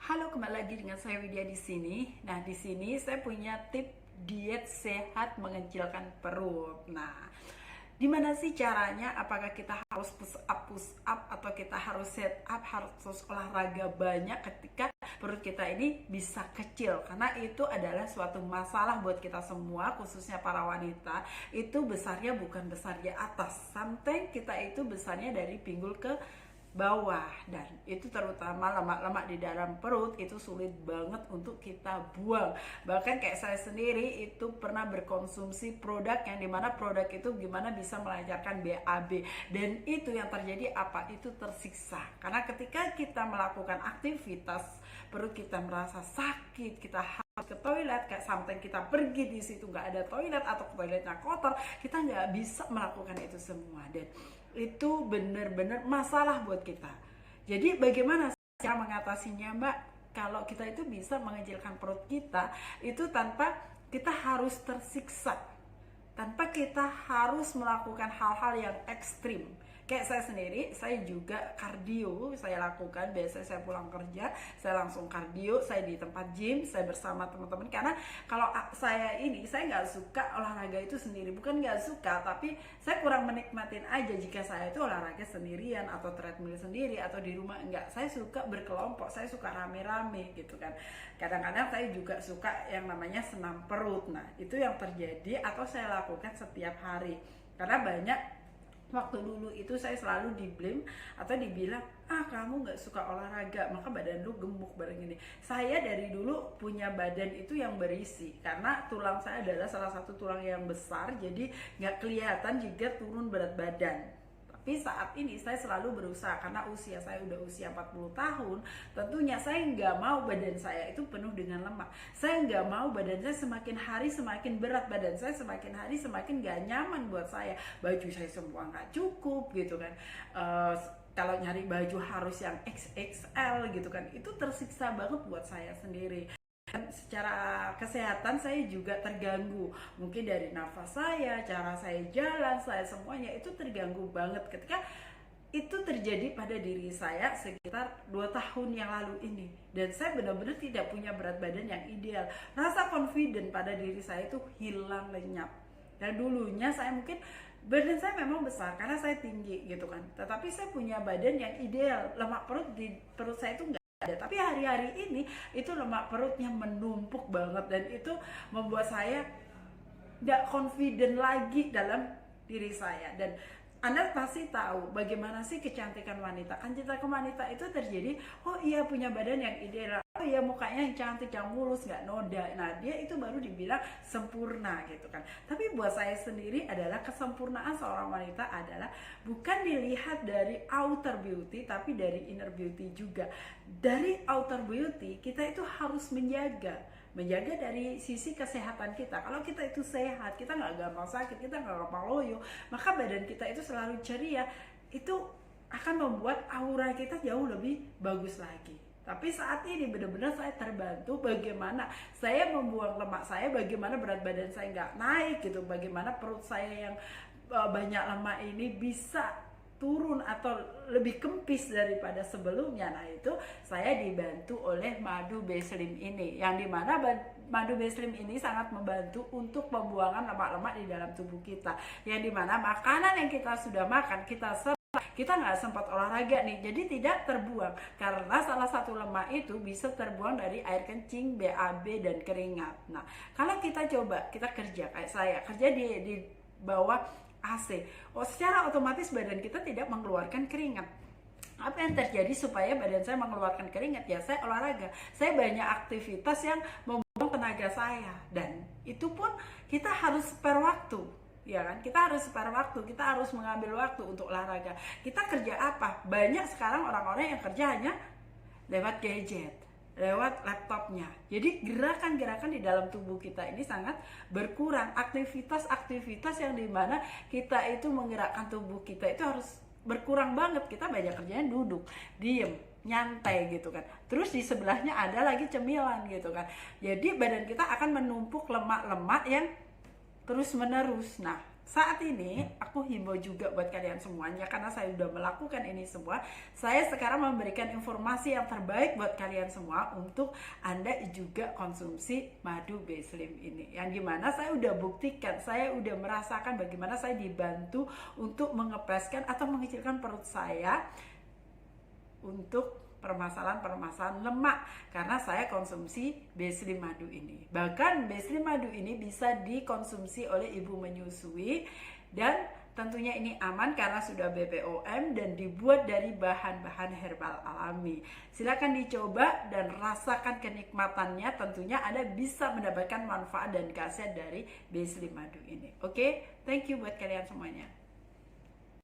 Halo, kembali lagi dengan saya Widya di sini. Nah, di sini saya punya tip diet sehat mengecilkan perut. Nah, gimana sih caranya? Apakah kita harus push up atau kita harus set up, harus olahraga banyak ketika perut kita ini bisa kecil? Karena itu adalah suatu masalah buat kita semua, khususnya para wanita. Itu besarnya bukan besar di atas. Sometimes kita itu besarnya dari pinggul ke bawah, dan itu terutama lemak-lemak di dalam perut itu sulit banget untuk kita buang. Bahkan kayak saya sendiri itu pernah berkonsumsi produk yang dimana produk itu gimana bisa melancarkan BAB, dan itu yang terjadi apa? Itu tersiksa karena ketika kita melakukan aktivitas perut kita merasa sakit, kita harus ke toilet, kayak sampai kita pergi di situ nggak ada toilet atau toiletnya kotor, kita nggak bisa melakukan itu semua, dan itu benar-benar masalah buat kita. Jadi bagaimana cara mengatasinya, Mbak? Kalau kita itu bisa mengecilkan perut kita itu tanpa kita harus tersiksa, tanpa kita harus melakukan hal-hal yang ekstrim. Kayak saya sendiri, saya juga kardio, saya lakukan. Biasanya saya pulang kerja, saya langsung kardio, saya di tempat gym, saya bersama teman-teman. Karena kalau saya nggak suka olahraga itu sendiri. Bukan nggak suka, tapi saya kurang menikmatin aja jika saya itu olahraga sendirian, atau treadmill sendiri, atau di rumah. Enggak, saya suka berkelompok, saya suka rame-rame gitu kan. Kadang-kadang saya juga suka yang namanya senam perut. Nah, itu yang terjadi atau saya lakukan setiap hari. Karena banyak waktu dulu itu saya selalu di-blame atau dibilang, kamu nggak suka olahraga, maka badan lu gemuk bareng ini. Saya dari dulu punya badan itu yang berisi karena tulang saya adalah salah satu tulang yang besar, jadi nggak kelihatan juga turun berat badan. Tapi saat ini saya selalu berusaha, karena usia saya udah usia 40 tahun, tentunya saya nggak mau badan saya itu penuh dengan lemak. Saya nggak mau badan saya semakin hari semakin berat, badan saya semakin hari semakin nggak nyaman buat saya. Baju saya semua nggak cukup gitu kan. Kalau nyari baju harus yang XXL gitu kan, itu tersiksa banget buat saya sendiri. Dan secara kesehatan saya juga terganggu, mungkin dari nafas saya, cara saya jalan, saya semuanya itu terganggu banget ketika itu terjadi pada diri saya sekitar 2 tahun yang lalu ini. Dan saya benar-benar tidak punya berat badan yang ideal, rasa confident pada diri saya itu hilang lenyap. Dan dulunya saya mungkin badan saya memang besar karena saya tinggi gitu kan, tetapi saya punya badan yang ideal, lemak perut di perut saya itu nggak ada. Tapi hari-hari ini itu lemak perutnya menumpuk banget, dan itu membuat saya nggak confident lagi dalam diri saya. Dan Anda pasti tahu bagaimana sih kecantikan wanita. Kecantikan wanita itu terjadi, oh iya punya badan yang ideal, oh iya mukanya yang cantik, yang mulus, nggak noda. Nah, dia itu baru dibilang sempurna gitu kan. Tapi buat saya sendiri adalah kesempurnaan seorang wanita adalah bukan dilihat dari outer beauty, tapi dari inner beauty juga. Dari outer beauty kita itu harus menjaga dari sisi kesehatan kita. Kalau kita itu sehat, kita nggak gampang sakit, kita nggak gampang loyo, maka badan kita itu selalu ceria, itu akan membuat aura kita jauh lebih bagus lagi. Tapi saat ini benar-benar saya terbantu bagaimana saya membuang lemak saya, bagaimana berat badan saya nggak naik gitu, bagaimana perut saya yang banyak lemak ini bisa turun atau lebih kempis daripada sebelumnya. Nah, itu saya dibantu oleh madu B-Slim ini, yang dimana madu B-Slim ini sangat membantu untuk pembuangan lemak-lemak di dalam tubuh kita, yang dimana makanan yang kita sudah makan, kita nggak sempat olahraga nih, jadi tidak terbuang, karena salah satu lemak itu bisa terbuang dari air kencing, BAB, dan keringat. Nah, kalau kita coba, kita kerja kayak saya, kerja di bawah AC, secara otomatis badan kita tidak mengeluarkan keringat. Apa yang terjadi supaya badan saya mengeluarkan keringat? Ya, saya olahraga, saya banyak aktivitas yang membuang tenaga saya, dan itu pun kita harus spare waktu, ya kan? Kita harus spare waktu, kita harus mengambil waktu untuk olahraga. Kita kerja apa? Banyak sekarang orang-orang yang kerja hanya lewat gadget, lewat laptopnya. Jadi gerakan-gerakan di dalam tubuh kita ini sangat berkurang. Aktivitas-aktivitas yang dimana kita itu menggerakkan tubuh kita itu harus berkurang banget. Kita banyak kerjanya duduk, diem, nyantai gitu kan. Terus di sebelahnya ada lagi cemilan gitu kan. Jadi badan kita akan menumpuk lemak-lemak yang terus menerus. Nah, saat ini aku himbau juga buat kalian semuanya, karena saya sudah melakukan ini semua. Saya sekarang memberikan informasi yang terbaik buat kalian semua untuk Anda juga konsumsi madu B-Slim ini, yang dimana saya udah buktikan, saya udah merasakan bagaimana saya dibantu untuk mengepeskan atau mengecilkan perut saya untuk permasalahan-permasalahan lemak, karena saya konsumsi B-Slim madu ini. Bahkan B-Slim madu ini bisa dikonsumsi oleh ibu menyusui, dan tentunya ini aman karena sudah BPOM dan dibuat dari bahan-bahan herbal alami. Silakan dicoba dan rasakan kenikmatannya. Tentunya Anda bisa mendapatkan manfaat dan khasiat dari B-Slim madu ini. Oke, thank you buat kalian semuanya.